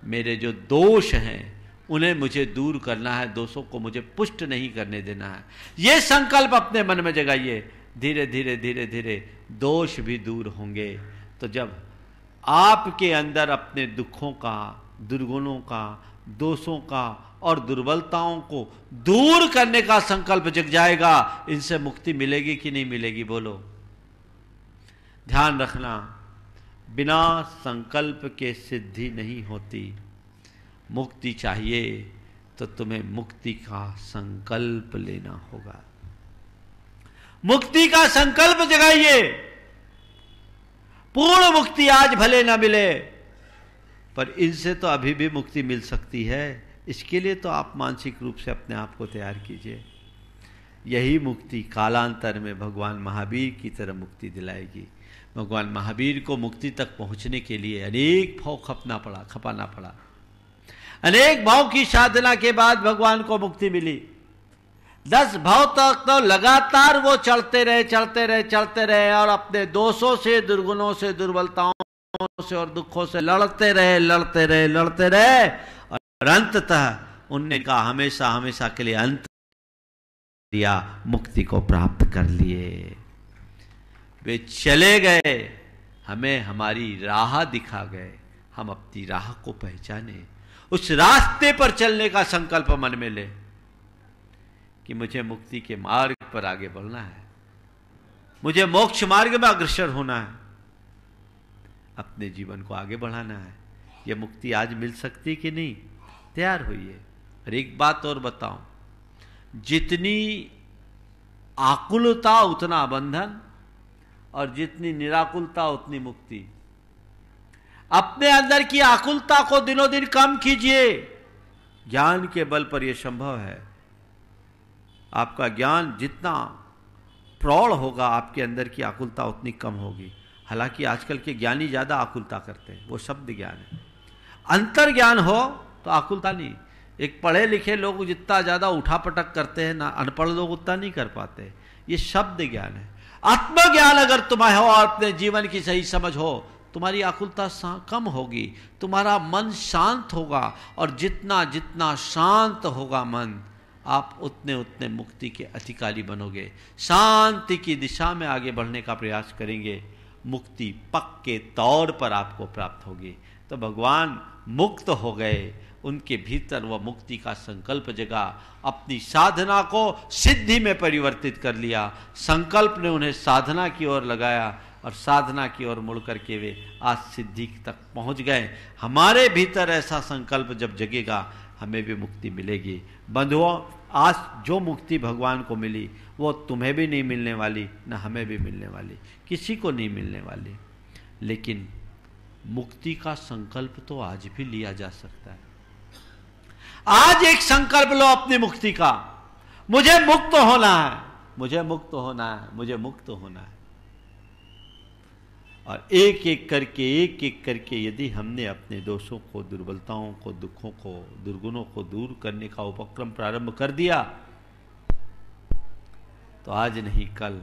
मेरे जो दोष हैं उन्हें मुझे दूर करना है, दोषों को मुझे पुष्ट नहीं करने देना है। यह संकल्प अपने मन में जगाइए। धीरे धीरे धीरे धीरे दोष भी दूर होंगे। तो जब आपके अंदर अपने दुखों का, दुर्गुणों का, दोषों का और दुर्बलताओं को दूर करने का संकल्प जग जाएगा, इनसे मुक्ति मिलेगी कि नहीं मिलेगी? बोलो। ध्यान रखना, बिना संकल्प के सिद्धि नहीं होती। मुक्ति चाहिए तो तुम्हें मुक्ति का संकल्प लेना होगा। मुक्ति का संकल्प जगाइए। पूर्ण मुक्ति आज भले ना मिले, पर इनसे तो अभी भी मुक्ति मिल सकती है। इसके लिए तो आप मानसिक रूप से अपने आप को तैयार कीजिए। यही मुक्ति कालांतर में भगवान महावीर की तरह मुक्ति दिलाएगी। भगवान महावीर को मुक्ति तक पहुंचने के लिए अनेक भाव खपाना पड़ा। अनेक भाव की साधना के बाद भगवान को मुक्ति मिली। 10 भाव तक तो लगातार वो चलते रहे और अपने दोषों से, दुर्गुणों से, दुर्बलताओं से और दुखों से लड़ते रहे और अंततः उनने कहा हमेशा के लिए अंत दिया, मुक्ति को प्राप्त कर लिए। वे चले गए, हमें हमारी राह दिखा गए। हम अपनी राह को पहचाने, उस रास्ते पर चलने का संकल्प मन में ले कि मुझे मुक्ति के मार्ग पर आगे बढ़ना है, मुझे मोक्ष मार्ग में अग्रसर होना है, अपने जीवन को आगे बढ़ाना है। यह मुक्ति आज मिल सकती कि नहीं? तैयार होइए। और एक बात और बताऊं, जितनी आकुलता उतना बंधन और जितनी निराकुलता उतनी मुक्ति। अपने अंदर की आकुलता को दिनों दिन कम कीजिए। ज्ञान के बल पर यह संभव है। आपका ज्ञान जितना प्रौढ़ होगा, आपके अंदर की आकुलता उतनी कम होगी। हालांकि आजकल के ज्ञानी ज्यादा आकुलता करते हैं, वो शब्द ज्ञान है। अंतर ज्ञान हो तो आकुलता नहीं। एक पढ़े लिखे लोग जितना ज्यादा उठापटक करते हैं ना, अनपढ़ लोग उतना नहीं कर पाते। ये शब्द ज्ञान है। आत्मज्ञान अगर तुम्हें हो और अपने जीवन की सही समझ हो, तुम्हारी आकुलता कम होगी, तुम्हारा मन शांत होगा। और जितना जितना शांत होगा मन, आप उतने उतने मुक्ति के अधिकारी बनोगे। शांति की दिशा में आगे बढ़ने का प्रयास करेंगे, मुक्ति पक्के तौर पर आपको प्राप्त होगी। तो भगवान मुक्त हो गए, उनके भीतर वह मुक्ति का संकल्प जगा। अपनी साधना को सिद्धि में परिवर्तित कर लिया। संकल्प ने उन्हें साधना की ओर लगाया और साधना की ओर मुड़ करके वे आज सिद्धि तक पहुंच गए। हमारे भीतर ऐसा संकल्प जब जगेगा, हमें भी मुक्ति मिलेगी। बंधुओं, आज जो मुक्ति भगवान को मिली वो तुम्हें भी नहीं मिलने वाली, न हमें भी मिलने वाली, किसी को नहीं मिलने वाली। लेकिन मुक्ति का संकल्प तो आज भी लिया जा सकता है। आज एक संकल्प लो अपनी मुक्ति का। मुझे मुक्त होना है, मुझे मुक्त होना है, मुझे मुक्त होना है। और एक एक करके यदि हमने अपने दोषों को, दुर्बलताओं को, दुखों को, दुर्गुणों को दूर करने का उपक्रम प्रारंभ कर दिया, तो आज नहीं कल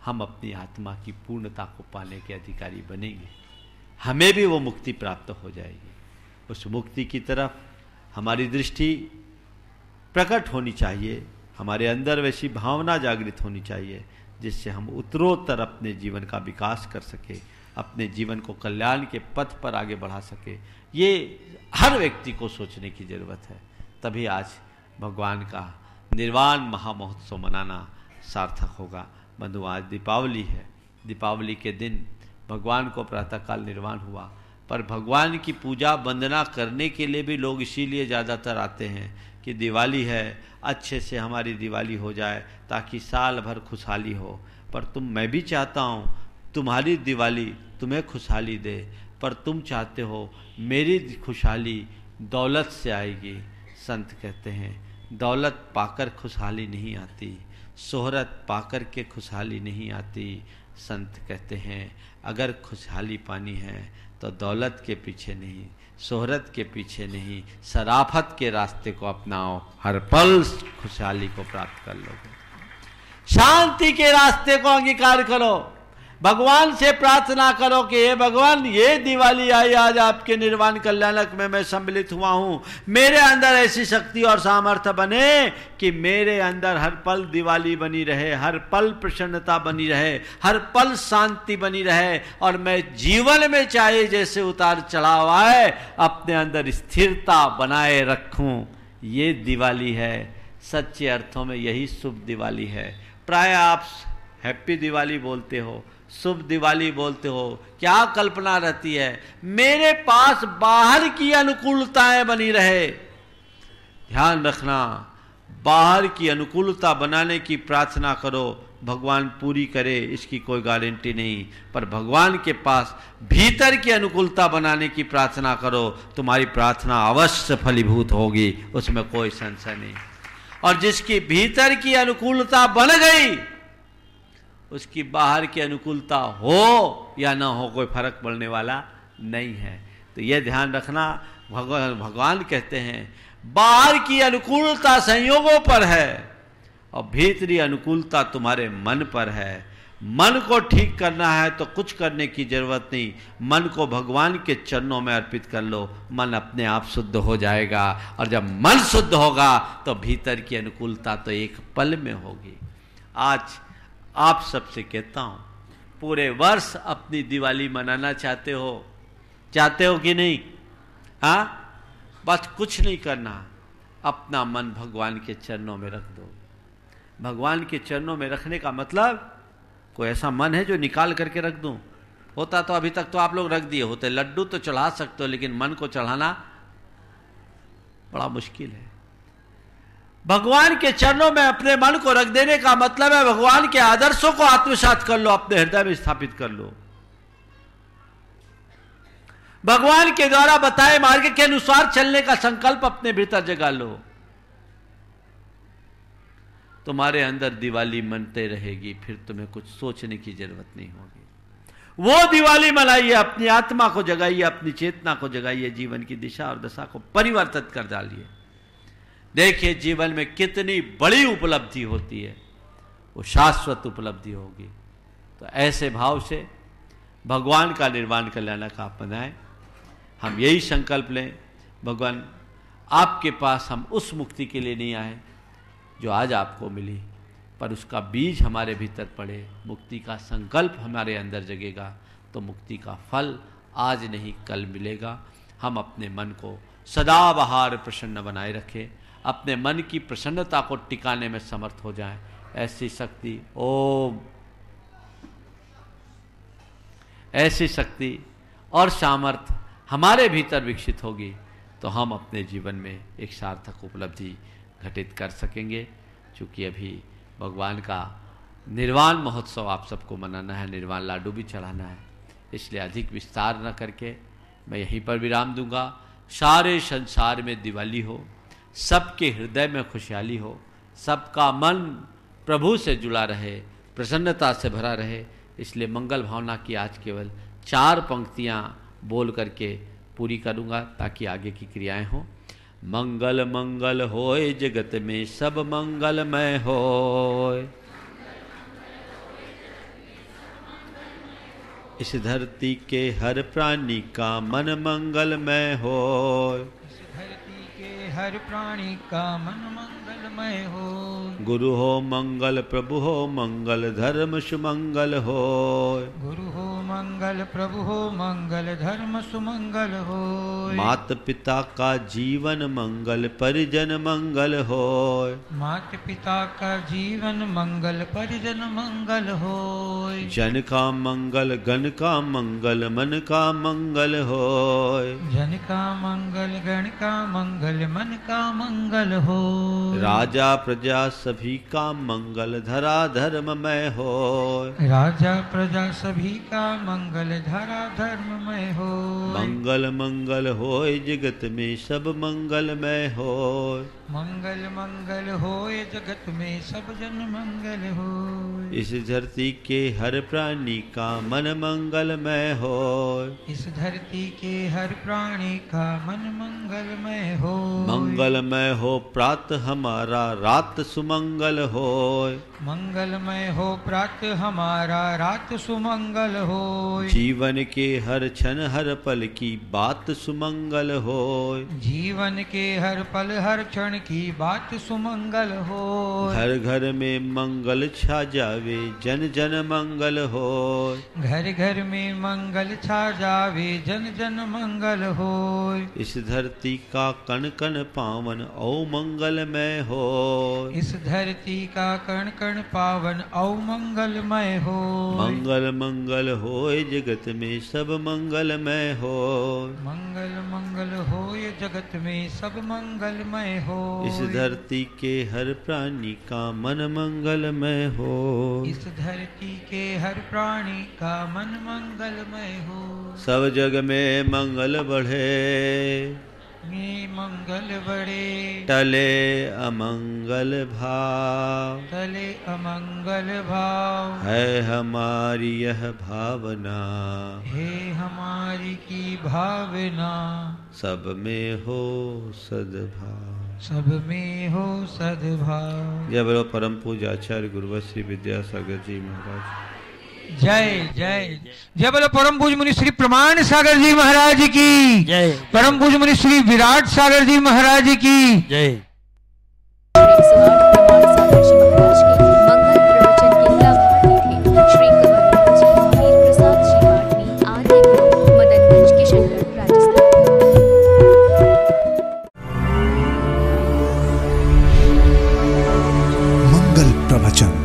हम अपनी आत्मा की पूर्णता को पाने के अधिकारी बनेंगे। हमें भी वो मुक्ति प्राप्त हो जाएगी। उस मुक्ति की तरफ हमारी दृष्टि प्रकट होनी चाहिए। हमारे अंदर वैसी भावना जागृत होनी चाहिए जिससे हम उत्तरोत्तर अपने जीवन का विकास कर सके, अपने जीवन को कल्याण के पथ पर आगे बढ़ा सके। ये हर व्यक्ति को सोचने की जरूरत है। तभी आज भगवान का निर्वाण महामहोत्सव मनाना सार्थक होगा। बंधु, आज दीपावली है। दीपावली के दिन भगवान को प्रातःकाल निर्वाण हुआ, पर भगवान की पूजा वंदना करने के लिए भी लोग इसीलिए ज़्यादातर आते हैं कि दिवाली है, अच्छे से हमारी दिवाली हो जाए ताकि साल भर खुशहाली हो। पर मैं भी चाहता हूँ तुम्हारी दिवाली तुम्हें खुशहाली दे, पर तुम चाहते हो मेरी खुशहाली दौलत से आएगी। संत कहते हैं दौलत पाकर खुशहाली नहीं आती, शोहरत पाकर के खुशहाली नहीं आती। संत कहते हैं अगर खुशहाली पानी है तो दौलत के पीछे नहीं, शोहरत के पीछे नहीं, शराफत के रास्ते को अपनाओ, हर पल खुशहाली को प्राप्त कर लोगे। शांति के रास्ते को अंगीकार करो, भगवान से प्रार्थना करो कि हे भगवान, ये दिवाली आई आज आपके निर्वाण कल्याणक में मैं सम्मिलित हुआ हूं, मेरे अंदर ऐसी शक्ति और सामर्थ्य बने कि मेरे अंदर हर पल दिवाली बनी रहे, हर पल प्रसन्नता बनी रहे, हर पल शांति बनी रहे, और मैं जीवन में चाहे जैसे उतार चढ़ाव आए अपने अंदर स्थिरता बनाए रखूं। ये दिवाली है, सच्चे अर्थों में यही शुभ दिवाली है। प्राय आप हैप्पी दिवाली बोलते हो, शुभ दिवाली बोलते हो, क्या कल्पना रहती है? मेरे पास बाहर की अनुकूलताएं बनी रहे। ध्यान रखना, बाहर की अनुकूलता बनाने की प्रार्थना करो, भगवान पूरी करे इसकी कोई गारंटी नहीं, पर भगवान के पास भीतर की अनुकूलता बनाने की प्रार्थना करो, तुम्हारी प्रार्थना अवश्य फलीभूत होगी, उसमें कोई संशय नहीं। और जिसकी भीतर की अनुकूलता बन गई, उसकी बाहर की अनुकूलता हो या ना हो कोई फर्क पड़ने वाला नहीं है। तो यह ध्यान रखना, भगवान कहते हैं बाहर की अनुकूलता संयोगों पर है और भीतरी अनुकूलता तुम्हारे मन पर है। मन को ठीक करना है तो कुछ करने की जरूरत नहीं, मन को भगवान के चरणों में अर्पित कर लो, मन अपने आप शुद्ध हो जाएगा। और जब मन शुद्ध होगा तो भीतर की अनुकूलता तो एक पल में होगी। आज आप सबसे कहता हूं, पूरे वर्ष अपनी दिवाली मनाना चाहते हो कि नहीं? हाँ, बस कुछ नहीं करना, अपना मन भगवान के चरणों में रख दो। भगवान के चरणों में रखने का मतलब, कोई ऐसा मन है जो निकाल करके रख दूं? होता तो अभी तक तो आप लोग रख दिए होते। लड्डू तो चढ़ा सकते हो, लेकिन मन को चढ़ाना बड़ा मुश्किल है। भगवान के चरणों में अपने मन को रख देने का मतलब है भगवान के आदर्शों को आत्मसात कर लो, अपने हृदय में स्थापित कर लो। भगवान के द्वारा बताए मार्ग के अनुसार चलने का संकल्प अपने भीतर जगा लो। तुम्हारे अंदर दिवाली मनते रहेगी, फिर तुम्हें कुछ सोचने की जरूरत नहीं होगी। वो दिवाली मनाइए, अपनी आत्मा को जगाइए, अपनी चेतना को जगाइए, जीवन की दिशा और दशा को परिवर्तित कर डालिए। देखिए जीवन में कितनी बड़ी उपलब्धि होती है, वो शाश्वत उपलब्धि होगी। तो ऐसे भाव से भगवान का निर्वाण कल्याण का आप बनाएं। हम यही संकल्प लें, भगवान आपके पास हम उस मुक्ति के लिए नहीं आए जो आज आपको मिली, पर उसका बीज हमारे भीतर पड़े, मुक्ति का संकल्प हमारे अंदर जगेगा तो मुक्ति का फल आज नहीं कल मिलेगा। हम अपने मन को सदा बहार प्रसन्न बनाए रखें, अपने मन की प्रसन्नता को टिकाने में समर्थ हो जाएं। ऐसी शक्ति ऐसी शक्ति और सामर्थ्य हमारे भीतर विकसित होगी तो हम अपने जीवन में एक सार्थक उपलब्धि घटित कर सकेंगे। क्योंकि अभी भगवान का निर्वाण महोत्सव आप सबको मनाना है, निर्वाण लाडू भी चढ़ाना है, इसलिए अधिक विस्तार न करके मैं यहीं पर विराम दूंगा। सारे संसार में दिवाली हो, सबके हृदय में खुशहाली हो, सबका मन प्रभु से जुड़ा रहे, प्रसन्नता से भरा रहे। इसलिए मंगल भावना की आज केवल 4 पंक्तियां बोल करके पूरी करूंगा ताकि आगे की क्रियाएं हों। मंगल मंगल होए जगत में सब मंगलमय होए, इस धरती के हर प्राणी का मन मंगलमय होए, हर प्राणी का मन मंगलमय हो। गुरु हो मंगल प्रभु हो मंगल धर्म सुमंगल हो, गुरु हो मंगल प्रभु हो मंगल धर्म सुमंगल हो। मात पिता का जीवन मंगल परिजन मंगल हो, मात पिता का जीवन मंगल परिजन मंगल हो। जन का मंगल गण का मंगल मन का मंगल हो, जन का मंगल गण का मंगल मन का मंगल हो। राजा प्रजा सभी का मंगल धरा धर्ममय हो, राजा प्रजा सभी का मंगल धरा धर्ममय हो। मंगल मंगल होए जगत में सब मंगलमय हो, मंगल मंगल होए जगत में सब जन मंगल हो। इस धरती के हर प्राणी का मन मंगलमय हो, इस धरती के हर प्राणी का मन मंगलमय हो। मंगलमय हो प्रात हमारा रात सुमंगल हो, मंगलमय हो प्रात हमारा रात सुमंगल हो। जीवन के हर क्षण हर पल की बात सुमंगल हो, जीवन के हर पल हर क्षण की बात सुमंगल हो। घर घर में मंगल छा जावे जावे जन जन मंगल होय। घर घर में मंगल छा जावे जन जन मंगल होय। इस धरती का कण कण पावन औ मंगलमय होय। इस धरती का कण कण पावन औ मंगलमय होय। मंगल मंगल होय जगत में सब मंगलमय होय। मंगल मंगल होय जगत में सब मंगलमय होय। इस धरती के हर प्राणी का मन मंगलमय हो। इस धरती के हर प्राणी का मन मंगलमय हो। सब जग में मंगल बढ़े में मंगल बढ़े टले अमंगल भाव। तले अमंगल भाव है हमारी यह भावना हे हमारी की भावना सब में हो सद्भाव। सब में हो सद्भाव। जय बोलो परम पूज्य आचार्य गुरुवर श्री विद्यासागर जी महाराज। जय जय जय बोलो परम पूज्य मुनि श्री प्रमाण सागर जी महाराज की जय। परम पूज्य मुनि श्री विराट सागर जी महाराज की जय। प्रमाण सागर जी महाराज के मंगल प्रवचन के लाभार्थी थे श्री कंवरराम जी, वीर प्रसाद जी पाटनी, आदि गुरु, मदनगंज, किशनगढ़, राजस्थान। मंगल प्रवचन।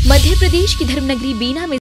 मध्य प्रदेश की धर्मनगरी बीना में